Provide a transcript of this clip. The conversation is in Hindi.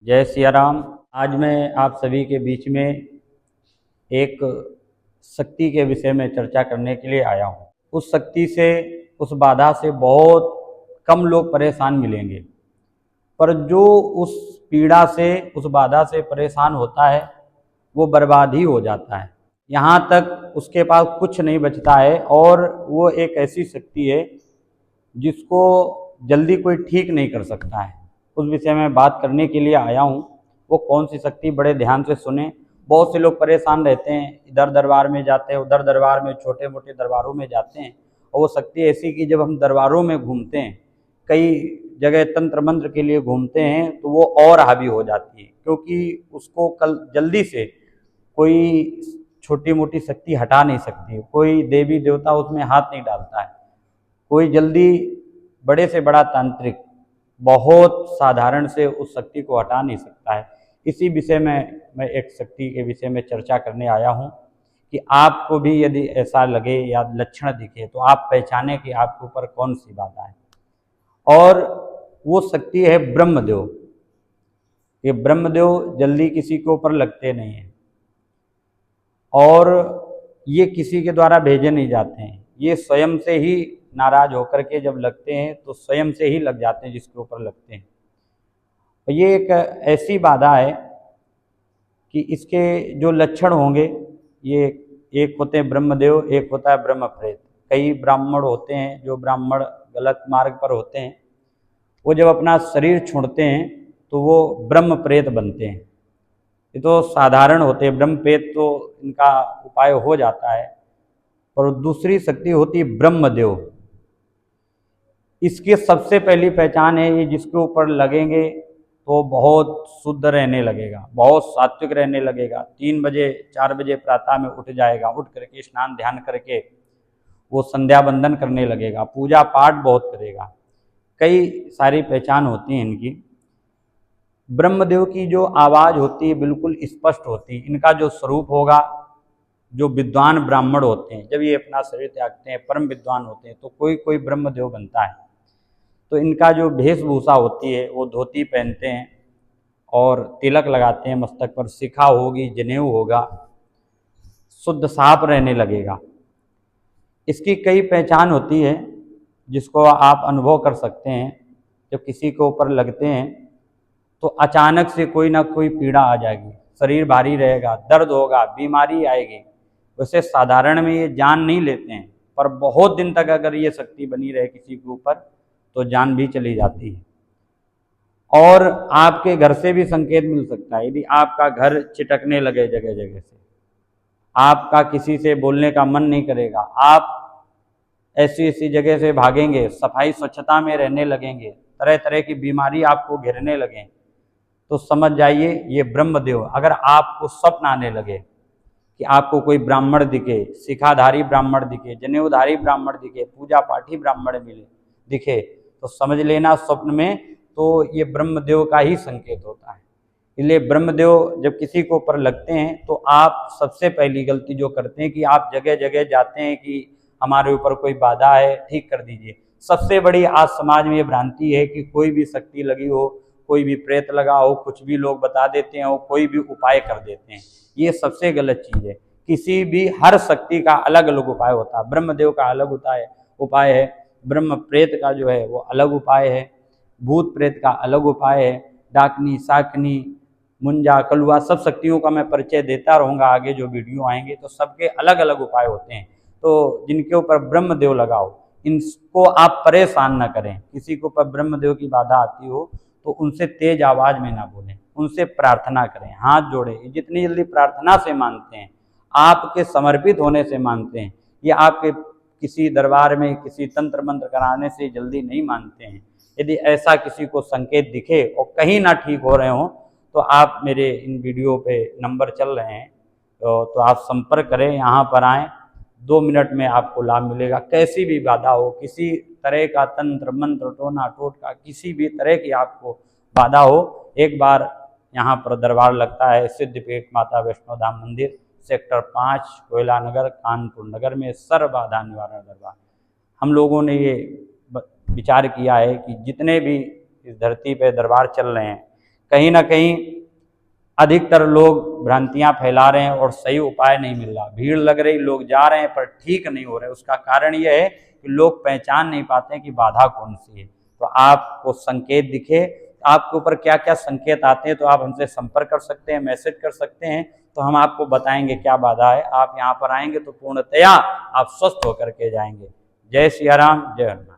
जय सिया राम। आज मैं आप सभी के बीच में एक शक्ति के विषय में चर्चा करने के लिए आया हूँ। उस शक्ति से, उस बाधा से बहुत कम लोग परेशान मिलेंगे, पर जो उस पीड़ा से, उस बाधा से परेशान होता है वो बर्बाद ही हो जाता है। यहाँ तक उसके पास कुछ नहीं बचता है, और वो एक ऐसी शक्ति है जिसको जल्दी कोई ठीक नहीं कर सकता है। उस विषय में बात करने के लिए आया हूँ। वो कौन सी शक्ति, बड़े ध्यान से सुने। बहुत से लोग परेशान रहते हैं, इधर दरबार में जाते हैं, उधर दरबार में, छोटे मोटे दरबारों में जाते हैं, और वो शक्ति ऐसी कि जब हम दरबारों में घूमते हैं, कई जगह तंत्र मंत्र के लिए घूमते हैं, तो वो और हावी हो जाती है, क्योंकि उसको कल जल्दी से कोई छोटी मोटी शक्ति हटा नहीं सकती। कोई देवी देवता उसमें हाथ नहीं डालता है। कोई जल्दी बड़े से बड़ा तांत्रिक बहुत साधारण से उस शक्ति को हटा नहीं सकता है। इसी विषय में मैं एक शक्ति के विषय में चर्चा करने आया हूँ कि आपको भी यदि ऐसा लगे या लक्षण दिखे तो आप पहचाने कि आपके ऊपर कौन सी बाधा है। और वो शक्ति है ब्रह्मदेव। ये ब्रह्मदेव जल्दी किसी के ऊपर लगते नहीं हैं, और ये किसी के द्वारा भेजे नहीं जाते हैं। ये स्वयं से ही नाराज होकर के जब लगते हैं तो स्वयं से ही लग जाते हैं जिसके ऊपर लगते हैं। तो ये एक ऐसी बाधा है कि इसके जो लक्षण होंगे, ये एक होते हैं ब्रह्मदेव, एक होता है ब्रह्म प्रेत। कई ब्राह्मण होते हैं, जो ब्राह्मण गलत मार्ग पर होते हैं, वो जब अपना शरीर छोड़ते हैं तो वो ब्रह्म प्रेत बनते हैं। ये तो साधारण होते हैं, ब्रह्म प्रेत तो इनका उपाय हो जाता है। और दूसरी शक्ति होती है ब्रह्मदेव। इसकी सबसे पहली पहचान है, ये जिसके ऊपर लगेंगे तो बहुत शुद्ध रहने लगेगा, बहुत सात्विक रहने लगेगा। 3 बजे 4 बजे प्रातः में उठ जाएगा, उठ करके स्नान ध्यान करके वो संध्या बंदन करने लगेगा, पूजा पाठ बहुत करेगा। कई सारी पहचान होती हैं इनकी। ब्रह्मदेव की जो आवाज़ होती है बिल्कुल स्पष्ट होती है। इनका जो स्वरूप होगा, जो विद्वान ब्राह्मण होते हैं जब ये अपना शरीर त्यागते हैं, परम विद्वान होते हैं, तो कोई कोई ब्रह्मदेव बनता है। तो इनका जो वेशभूषा होती है, वो धोती पहनते हैं और तिलक लगाते हैं मस्तक पर, शिखा होगी, जनेऊ होगा, शुद्ध साफ रहने लगेगा। इसकी कई पहचान होती है जिसको आप अनुभव कर सकते हैं। जब किसी के ऊपर लगते हैं तो अचानक से कोई ना कोई पीड़ा आ जाएगी, शरीर भारी रहेगा, दर्द होगा, बीमारी आएगी। वैसे साधारण में ये जान नहीं लेते हैं, पर बहुत दिन तक अगर ये शक्ति बनी रहे किसी के ऊपर तो जान भी चली जाती है। और आपके घर से भी संकेत मिल सकता है। यदि आपका घर चिटकने लगे जगह जगह से, आपका किसी से बोलने का मन नहीं करेगा, आप ऐसी ऐसी जगह से भागेंगे, सफाई स्वच्छता में रहने लगेंगे, तरह तरह की बीमारी आपको घेरने लगें, तो समझ जाइए ये ब्रह्मदेव। अगर आपको स्वप्न आने लगे कि आपको कोई ब्राह्मण दिखे, शिखाधारी ब्राह्मण दिखे, जनेऊधारी ब्राह्मण दिखे, पूजा पाठी ब्राह्मण मिले दिखे, तो समझ लेना स्वप्न में तो ये ब्रह्मदेव का ही संकेत होता है। इसलिए ब्रह्मदेव जब किसी को ऊपर लगते हैं तो आप सबसे पहली गलती जो करते हैं कि आप जगह जगह जाते हैं कि हमारे ऊपर कोई बाधा है, ठीक कर दीजिए। सबसे बड़ी आज समाज में ये भ्रांति है कि कोई भी शक्ति लगी हो, कोई भी प्रेत लगा हो, कुछ भी लोग बता देते हैं, कोई भी उपाय कर देते हैं। ये सबसे गलत चीज़ है। किसी भी, हर शक्ति का अलग अलग उपाय होता है। ब्रह्मदेव का अलग उपाय है, ब्रह्म प्रेत का जो है वो अलग उपाय है, भूत प्रेत का अलग उपाय है, डाकनी, शाकनी, मुंजा, कलुआ, सब शक्तियों का मैं परिचय देता रहूँगा। आगे जो वीडियो आएंगे तो सबके अलग अलग उपाय होते हैं। तो जिनके ऊपर ब्रह्मदेव लगाओ, इनको आप परेशान ना करें। किसी के ऊपर ब्रह्मदेव की बाधा आती हो तो उनसे तेज आवाज में ना बोलें, उनसे प्रार्थना करें, हाथ जोड़े। जितनी जल्दी प्रार्थना से मानते हैं, आपके समर्पित होने से मानते हैं, ये आपके किसी दरबार में किसी तंत्र मंत्र कराने से जल्दी नहीं मानते हैं। यदि ऐसा किसी को संकेत दिखे और कहीं ना ठीक हो रहे हों तो आप मेरे इन वीडियो पे नंबर चल रहे हैं, तो आप संपर्क करें, यहाँ पर आएँ, 2 मिनट में आपको लाभ मिलेगा। कैसी भी बाधा हो, किसी तरह का तंत्र मंत्र टोना टोटका, किसी भी तरह की आपको बाधा हो, एक बार यहाँ पर दरबार लगता है सिद्धपीठ माता वैष्णो धाम मंदिर, सेक्टर 5, कोयला नगर, कानपुर नगर में, सर्व बाधा निवारण दरबार। हम लोगों ने ये विचार किया है कि जितने भी इस धरती पे दरबार चल रहे हैं, कहीं ना कहीं अधिकतर लोग भ्रांतियां फैला रहे हैं और सही उपाय नहीं मिल रहा, भीड़ लग रही, लोग जा रहे हैं पर ठीक नहीं हो रहे। उसका कारण यह है कि लोग पहचान नहीं पाते हैं कि बाधा कौन सी है। तो आपको संकेत दिखे, आपके ऊपर क्या क्या संकेत आते हैं, तो आप हमसे संपर्क कर सकते हैं, मैसेज कर सकते हैं, तो हम आपको बताएंगे क्या बाधा है। आप यहाँ पर आएंगे तो पूर्णतया आप स्वस्थ होकर के जाएंगे। जय सिया राम, जय हनुमान।